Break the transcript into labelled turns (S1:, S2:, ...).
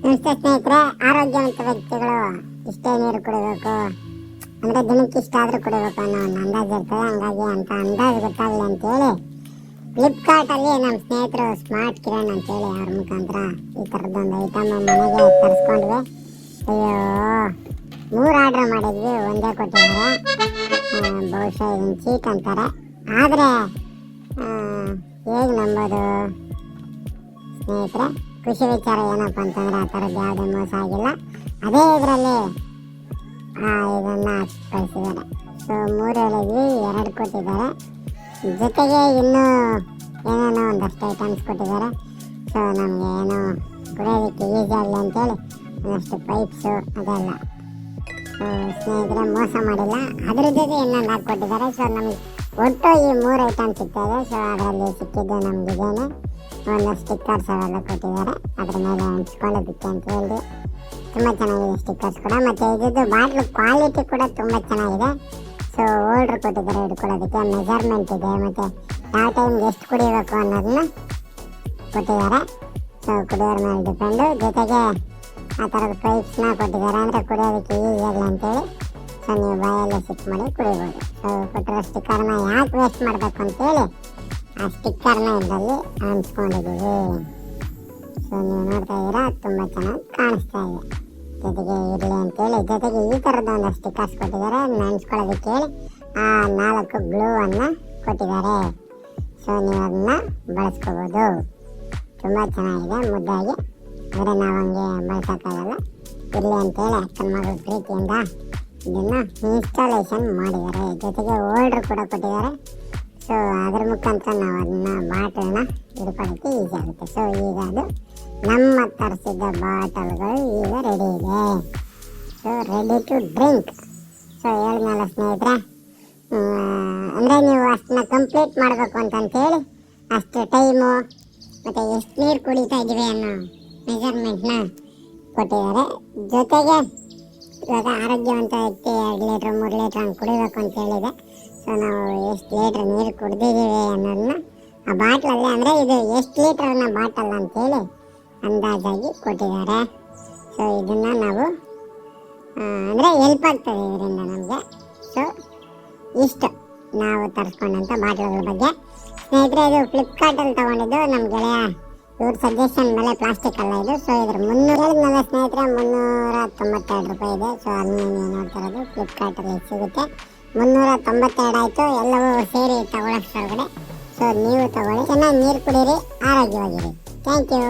S1: ನಮಸ್ತೆ ಸ್ನೇಹಿತರೆ, ಆರೋಗ್ಯವಂತ ವ್ಯಕ್ತಿಗಳು ಇಷ್ಟೇ ನೀರು ಕುಡಿಬೇಕು ಅಂದರೆ ದಿನಕ್ಕೆ ಇಷ್ಟಾದರೂ ಕುಡಿಬೇಕು ಅನ್ನೋ ಒಂದು ಅಂದಾಜು ಇರ್ತದೆ. ಹಂಗಾಗಿ ಅಂತ ಅಂದಾಜು ಗೊತ್ತಾಗಲಿ ಅಂತೇಳಿ ಫ್ಲಿಪ್ಕಾರ್ಟಲ್ಲಿ ನಮ್ಮ ಸ್ನೇಹಿತರು ಸ್ಮಾರ್ಟ್ ಕಿರಣ್ ಅಂತೇಳಿ ಅವ್ರ ಮುಖಾಂತರ ಈ ಥರದ್ದೊಂದು ಐಟಮ್ ಮನೆಗೆ ತರಿಸ್ಕೊಂಡ್ವಿ. ಅಯ್ಯೋ 3 ಆರ್ಡ್ರ್ ಮಾಡಿದ್ವಿ, ಒಂದೇ ಕೊಟ್ಟಿದ್ದಾರೆ. ಬಹುಶಃ ಇದನ್ನು ಚೀಟ್ ಅಂತಾರೆ. ಆದರೆ ಹೇಗೆ ನಂಬೋದು ಸ್ನೇಹಿತರೆ? ಖುಷಿ ವಿಚಾರ ಏನಪ್ಪ ಅಂತಂದರೆ ಆ ಥರದ್ದು ಯಾವುದೇ ಮೋಸ ಆಗಿಲ್ಲ. ಅದೇ ಇದರಲ್ಲಿ ಇದನ್ನು ಕಳಿಸಿದ್ದಾರೆ. ಸೊ 3 ಹೇಳಿದ್ವಿ, 2 ಕೊಟ್ಟಿದ್ದಾರೆ. ಜೊತೆಗೆ ಇನ್ನೂ ಏನೇನೋ ಒಂದಷ್ಟು ಐಟಮ್ಸ್ ಕೊಟ್ಟಿದ್ದಾರೆ. ಸೊ ನಮಗೆ ಏನೋ ಕುಡಿಯೋದಕ್ಕೆ ಈಸಿ ಆಗಲಿ ಅಂತೇಳಿ ಒಂದಷ್ಟು ಪೈಪ್ಸು ಅದೆಲ್ಲ. ಸೊ ಸ್ನೇಹಿತರೆ, ಮೋಸ ಮಾಡಿಲ್ಲ. ಅದ್ರ ಜೊತೆ ಇನ್ನೊಂದು ಹಾಕ್ಕೊಟ್ಟಿದ್ದಾರೆ. ಸೊ ನಮಗೆ ಒಟ್ಟು ಈ 3 ಐಟಮ್ಸ್ ಸಿಗ್ತಾಯಿದೆ. ಸೊ ಅದರಲ್ಲಿ ಸಿಕ್ಕಿದ್ದು ನಮಗಿದೇನೆ ಒಂದು ಸ್ಟಿಕ್ಕರ್ಸ್ ಅವೆಲ್ಲ ಕೊಟ್ಟಿದ್ದಾರೆ. ಅದ್ರ ಮೇಲೆ ಅಂಟಿಸ್ಕೊಳ್ಳೋದಕ್ಕೆ ಅಂತ ಹೇಳಿ ತುಂಬ ಚೆನ್ನಾಗಿದೆ ಸ್ಟಿಕ್ಕರ್ಸ್ ಕೂಡ. ಮತ್ತು ಇದ್ದು ಬಾಟ್ಲು ಕ್ವಾಲಿಟಿ ಕೂಡ ತುಂಬ ಚೆನ್ನಾಗಿದೆ. ಸೊ ಹೋಲ್ಡ್ರ್ ಕೊಟ್ಟಿದ್ದಾರೆ ಹಿಡ್ಕೊಳ್ಳೋದಕ್ಕೆ, ಮೆಜರ್ಮೆಂಟ್ ಇದೆ, ಮತ್ತು ಯಾವ ಟೈಮ್ಗೆ ಎಷ್ಟು ಕುಡಿಬೇಕು ಅನ್ನೋದನ್ನ ಕೊಟ್ಟಿದ್ದಾರೆ. ಸೊ ಕುಡಿಯೋರ ಮೇಲೆ ಡಿಪೆಂಡು. ಜೊತೆಗೆ ಆ ಥರದ ಪೈಪ್ಸ್ನ ಕೊಟ್ಟಿದ್ದಾರೆ, ಅಂದರೆ ಕುಡಿಯೋದಕ್ಕೆ ಈಸಿ ಆಗಲಿ ಅಂತೇಳಿ. ಸೊ ನೀವು ಬಾಯಲ್ಲೇ ಸಿಕ್ ಮಾಡಿ ಕುಡಿಬೋದು. ಸೊ ಕೊಟ್ಟಿರೋ ಸ್ಟಿಕ್ಕರ್ನ ಯಾಕೆ ವೇಸ್ಟ್ ಮಾಡಬೇಕು ಅಂತೇಳಿ ಆ ಸ್ಟಿಕ್ಕರ್ನ ಇದರಲ್ಲಿ ಅಂಟಿಸ್ಕೊಂಡಿದ್ದೀವಿ. ಸೊ ನೀವು ನೋಡ್ತಾ ಇದ್ದೀರಾ, ತುಂಬ ಚೆನ್ನಾಗಿ ಕಾಣಿಸ್ತಾ ಇದೆ. ಜೊತೆಗೆ ಇರಲಿ ಅಂತೇಳಿ ಜೊತೆಗೆ ಈ ಥರದ್ದು ಒಂದು ಸ್ಟಿಕ್ಕರ್ಸ್ ಕೊಟ್ಟಿದ್ದಾರೆ ಅಂಟಿಸ್ಕೊಳ್ಳೋದಕ್ಕೆ ಹೇಳಿ. ಆ 4 ಗ್ಲೂವನ್ನು ಕೊಟ್ಟಿದ್ದಾರೆ. ಸೊ ನೀವು ಅದನ್ನು ಬಳಸ್ಕೋಬೋದು. ತುಂಬ ಚೆನ್ನಾಗಿದೆ, ಮುದ್ದಾಗಿ. ಆದರೆ ನಾವು ಹಂಗೆ ಬಳಸೋಕ್ಕಾಗಲ್ಲ. ಇರಲಿ ಅಂತೇಳಿ ಅಕ್ಕನ ಮಗಳ ಪ್ರೀತಿಯಿಂದ ಇದನ್ನು ಇನ್ಸ್ಟಾಲೇಷನ್ ಮಾಡಿದ್ದಾರೆ. ಜೊತೆಗೆ ಹೋಲ್ಡ್ರ್ ಕೂಡ ಕೊಟ್ಟಿದ್ದಾರೆ. ಸೊ ಅದ್ರ ಮುಖಾಂತರ ನಾವು ಅದನ್ನ ಬಾಟಲನ್ನ ಹಿಡ್ಕೊಳ್ಳೋಕ್ಕೆ ಈಸಿ ಆಗುತ್ತೆ. ಸೊ ಈಗ ಅದು ನಮ್ಮ ತರಿಸಿದ್ದ ಬಾಟಲ್ಗಳು ಈಗ ರೆಡಿ ಇದೆ. So ready to drink. So ಹೇಳಿದ್ನಲ್ಲ ಸ್ನೇಹಿತರೆ, ಅಂದರೆ ನೀವು ಅಷ್ಟನ್ನ ಕಂಪ್ಲೀಟ್ ಮಾಡಬೇಕು ಅಂತಂತೇಳಿ ಅಷ್ಟು ಟೈಮು ಮತ್ತು ಎಷ್ಟು ನೀರು ಕುಡಿತಾ ಇದ್ದೀವಿ ಅನ್ನೋ ಮೆಜರ್ಮೆಂಟ್ನ ಕೊಟ್ಟಿದ್ದಾರೆ. ಜೊತೆಗೆ ಇವಾಗ ಆರೋಗ್ಯವಂತ ವ್ಯಕ್ತಿ 2 ಲೀಟ್ರ್ 3 ಲೀಟ್ರ್ ಹಂಗೆ ಕುಡಿಬೇಕು ಅಂತ ಹೇಳಿದೆ. ಸೊ ನಾವು ಎಷ್ಟು ಲೀಟ್ರ್ ನೀರು ಕುಡಿದಿದ್ದೀವಿ ಅನ್ನೋದನ್ನ ಆ ಬಾಟ್ಲಲ್ಲಿ, ಅಂದರೆ ಇದು ಎಷ್ಟು ಲೀಟ್ರನ್ನ ಬಾಟಲ್ ಅಂತೇಳಿ ಅಂದಾಜಾಗಿ ಕೊಟ್ಟಿದ್ದಾರೆ. ಸೊ ಇದನ್ನು ನಾವು ಅಂದರೆ ಹೆಲ್ಪ್ ಆಗ್ತದೆ ಇದರಿಂದ ನಮಗೆ. ಸೊ ಇಷ್ಟು ನಾವು ತರಿಸ್ಕೊಂಡಂಥ ಬಾಟ್ಲುಗಳ ಬಗ್ಗೆ. ಸ್ನೇಹಿತರೆ, ಇದು ಫ್ಲಿಪ್ಕಾರ್ಟಲ್ಲಿ ತೊಗೊಂಡಿದ್ದು ನಮ್ಮ ಗೆಳೆಯ ಇವ್ರ ಸಜೆಷನ್ ಮೇಲೆ. ಪ್ಲಾಸ್ಟಿಕ್ ಅಲ್ಲ ಇದು. ಸೊ ಇದ್ರ 300 ಸ್ನೇಹಿತರೆ 392 ರೂಪಾಯಿ ಇದೆ. ಸೊ ಅದನ್ನ ನೀವು ನೋಡ್ತಾ ಇರೋದು ಫ್ಲಿಪ್ಕಾರ್ಟಲ್ಲಿ ಸಿಗುತ್ತೆ. 392 ಆಯಿತು. ಎಲ್ಲವೂ ಸೇರಿ ತಗೊಳ್ಳೋಷ್ಟೊಳಗಡೆ. ಸೊ ನೀವು ತಗೊಳ್ಳಿ, ಚೆನ್ನಾಗಿ ನೀರು ಕುಡೀರಿ, ಆರೋಗ್ಯವಾಗಿರಿ. Thank you.